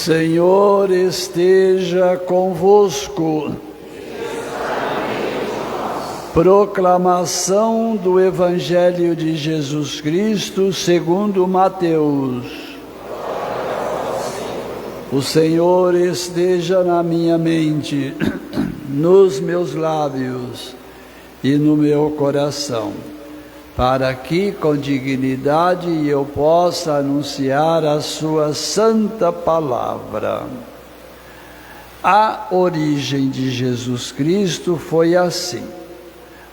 Senhor esteja convosco. Proclamação do Evangelho de Jesus Cristo segundo Mateus. O Senhor esteja na minha mente, nos meus lábios e no meu coração, para que com dignidade eu possa anunciar a sua santa palavra. A origem de Jesus Cristo foi assim.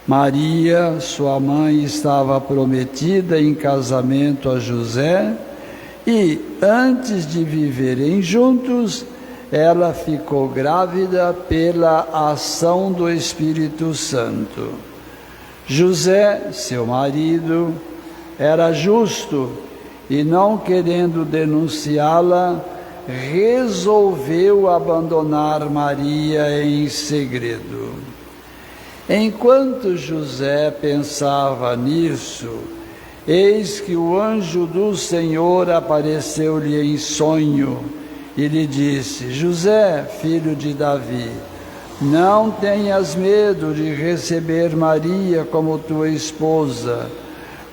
Maria, sua mãe, estava prometida em casamento a José e, antes de viverem juntos, ela ficou grávida pela ação do Espírito Santo. José, seu marido, era justo e, não querendo denunciá-la, resolveu abandonar Maria em segredo. Enquanto José pensava nisso, eis que o anjo do Senhor apareceu-lhe em sonho e lhe disse: José, filho de Davi, não tenhas medo de receber Maria como tua esposa,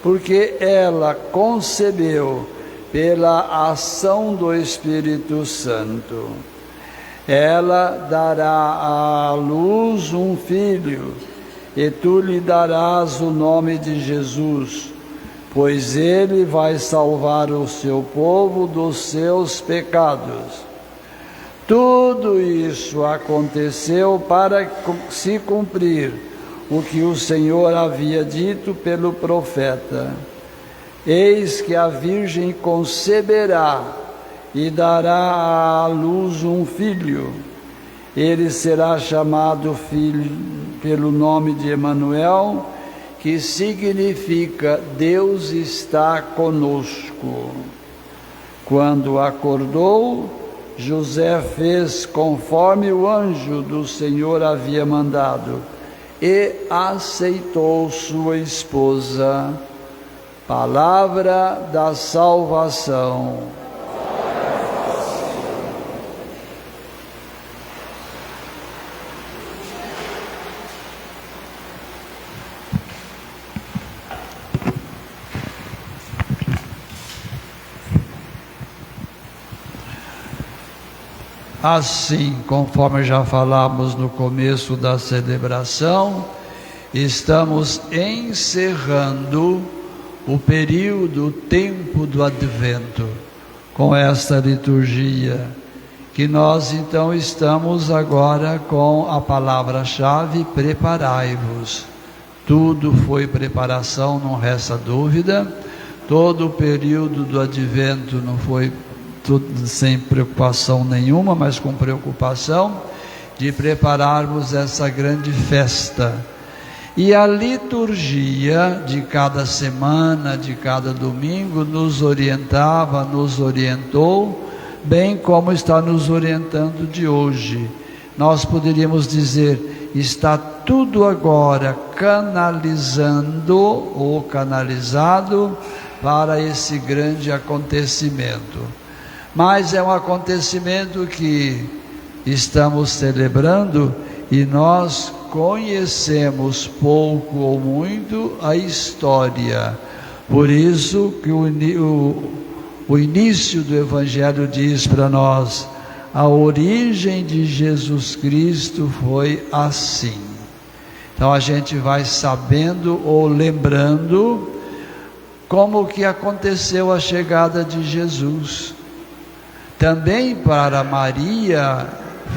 porque ela concebeu pela ação do Espírito Santo. Ela dará à luz um filho, e tu lhe darás o nome de Jesus, pois ele vai salvar o seu povo dos seus pecados. Tudo isso aconteceu para se cumprir o que o Senhor havia dito pelo profeta: eis que a Virgem conceberá e dará à luz um filho. Ele será chamado filho pelo nome de Emanuel, que significa Deus está conosco. Quando acordou, José fez conforme o anjo do Senhor havia mandado e aceitou sua esposa. Palavra da salvação. Assim, conforme já falamos no começo da celebração, estamos encerrando o período, o tempo do Advento, com esta liturgia, que nós então estamos agora com a palavra-chave: preparai-vos. Tudo foi preparação, não resta dúvida. Todo o período do Advento não foi tudo sem preocupação nenhuma, mas com preocupação de prepararmos essa grande festa. E a liturgia de cada semana, de cada domingo, nos orientava, nos orientou, bem como está nos orientando de hoje. Nós poderíamos dizer, está tudo agora canalizando ou canalizado para esse grande acontecimento. Mas é um acontecimento que estamos celebrando e nós conhecemos pouco ou muito a história. Por isso que o início do Evangelho diz para nós: a origem de Jesus Cristo foi assim. Então a gente vai sabendo ou lembrando como que aconteceu a chegada de Jesus. Também para Maria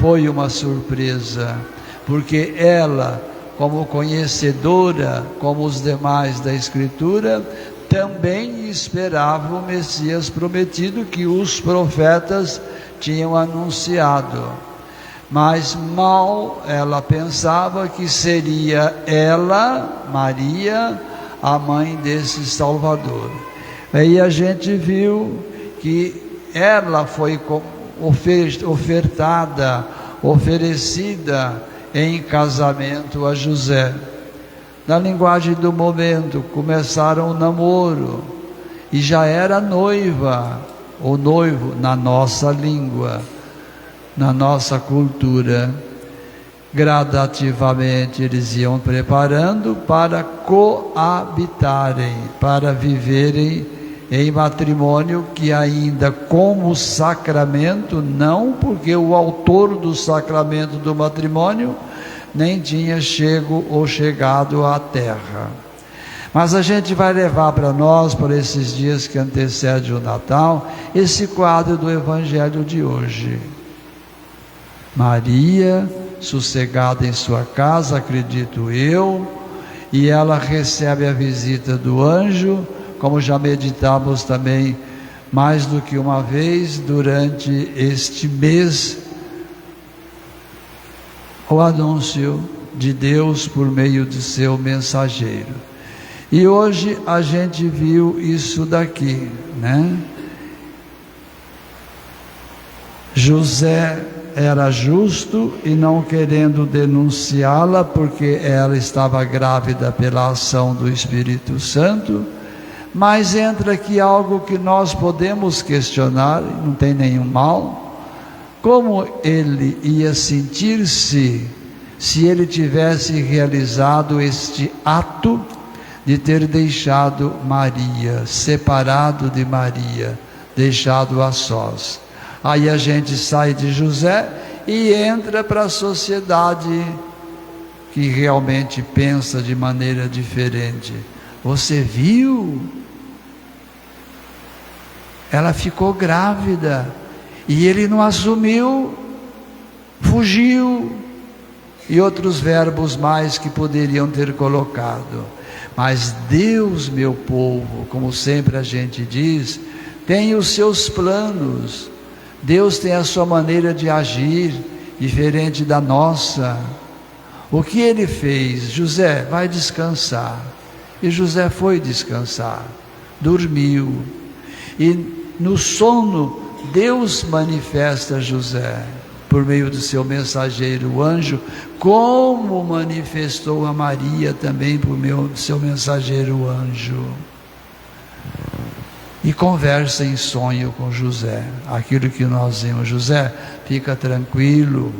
foi uma surpresa, porque ela, como conhecedora, como os demais da Escritura, também esperava o Messias prometido que os profetas tinham anunciado. Mas mal ela pensava que seria ela, Maria, a mãe desse Salvador. Aí a gente viu que ela foi oferecida em casamento a José. Na linguagem do momento, começaram o namoro e já era noiva, ou noivo na nossa língua. na nossa cultura, gradativamente eles iam preparando para coabitarem, para viverem em matrimônio, que ainda como sacramento, não, porque o autor do sacramento do matrimônio nem tinha chegado à terra. Mas a gente vai levar para nós, por esses dias que antecedem o Natal, esse quadro do Evangelho de hoje. Maria, sossegada em sua casa, acredito eu, e ela recebe a visita do anjo, como já meditamos também mais do que uma vez durante este mês, o anúncio de Deus por meio de seu mensageiro. E hoje a gente viu isso daqui, né? José era justo e não querendo denunciá-la, porque ela estava grávida pela ação do Espírito Santo. Mas entra aqui algo que nós podemos questionar, não tem nenhum mal. Como ele ia sentir-se se ele tivesse realizado este ato de ter deixado Maria, separado de Maria, deixado a sós? Aí a gente sai de José e entra para a sociedade que realmente pensa de maneira diferente. Você viu? Ela ficou grávida e ele não assumiu, fugiu, e outros verbos mais que poderiam ter colocado. Mas Deus, meu povo, como sempre a gente diz, tem os seus planos. Deus tem a sua maneira de agir, diferente da nossa. O que ele fez? José, vai descansar. E José foi descansar, dormiu. E no sono, Deus manifesta a José, por meio do seu mensageiro, o anjo, como manifestou a Maria também por meio do seu mensageiro, o anjo. E conversa em sonho com José, aquilo que nós vimos. José, fica tranquilo,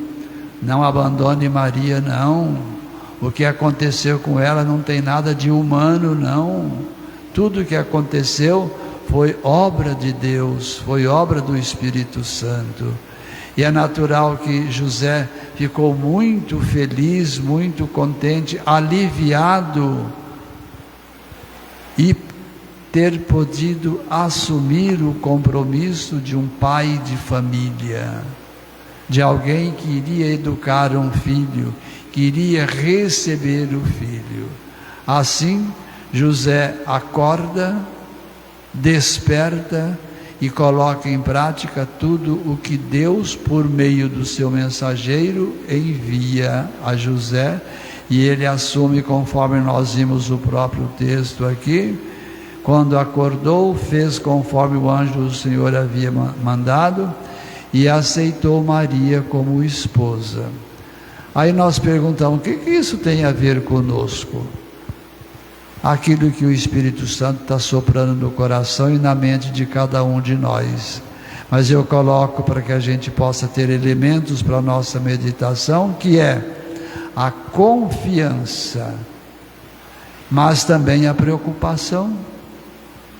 não abandone Maria, não. O que aconteceu com ela não tem nada de humano, não. Tudo o que aconteceu foi obra de Deus, foi obra do Espírito Santo. E é natural que José ficou muito feliz, muito contente, aliviado, e ter podido assumir o compromisso de um pai de família, de alguém que iria educar um filho, que iria receber o filho. Assim, José acorda, desperta e coloca em prática tudo o que Deus, por meio do seu mensageiro, envia a José, e ele assume, conforme nós vimos o próprio texto aqui. Quando acordou, fez conforme o anjo do Senhor havia mandado e aceitou Maria como esposa. Aí nós perguntamos, o que isso tem a ver conosco? Aquilo que o Espírito Santo está soprando no coração e na mente de cada um de nós. Mas eu coloco para que a gente possa ter elementos para a nossa meditação, que é a confiança, mas também a preocupação.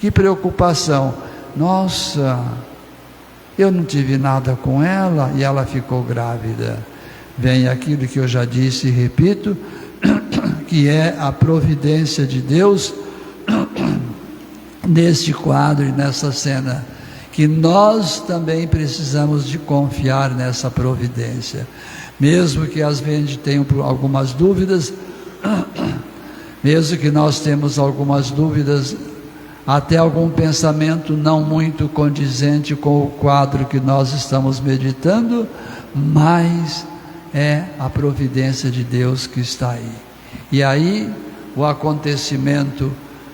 Que preocupação? Nossa, eu não tive nada com ela e ela ficou grávida. Vem aquilo que eu já disse e repito, que é a providência de Deus neste quadro e nessa cena, que nós também precisamos de confiar nessa providência, mesmo que às vezes a gente tenha algumas dúvidas, mesmo que nós temos algumas dúvidas, até algum pensamento não muito condizente com o quadro que nós estamos meditando, mas é a providência de Deus que está aí. E aí o acontecimento,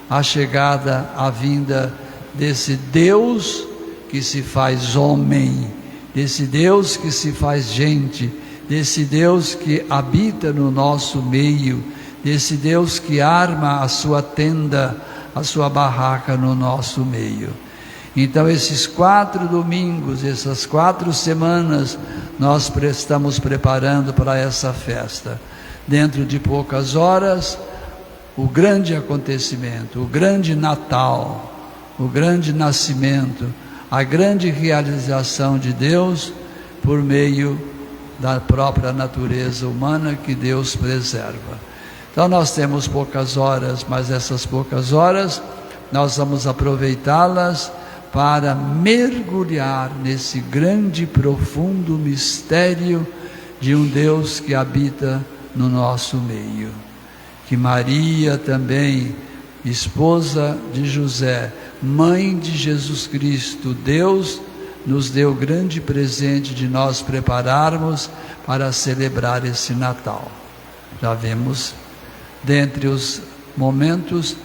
a chegada, a vinda desse Deus que se faz homem, desse Deus que se faz gente, desse Deus que habita no nosso meio, desse Deus que arma a sua tenda, a sua barraca no nosso meio. Então esses 4 domingos, essas 4 semanas, nós estamos preparando para essa festa. Dentro de poucas horas, o grande acontecimento, o grande Natal, o grande nascimento, a grande realização de Deus por meio da própria natureza humana que Deus preserva. Então nós temos poucas horas, mas essas poucas horas nós vamos aproveitá-las para mergulhar nesse grande e profundo mistério de um Deus que habita no nosso meio. Que Maria também, esposa de José, mãe de Jesus Cristo, Deus, nos deu o grande presente de nós prepararmos para celebrar esse Natal. Já vemos, dentre os momentos,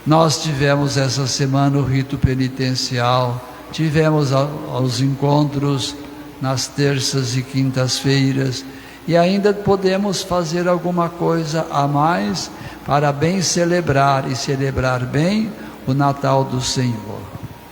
nós tivemos essa semana o rito penitencial, tivemos os encontros nas terças e quintas-feiras, e ainda podemos fazer alguma coisa a mais para bem celebrar e celebrar bem o Natal do Senhor.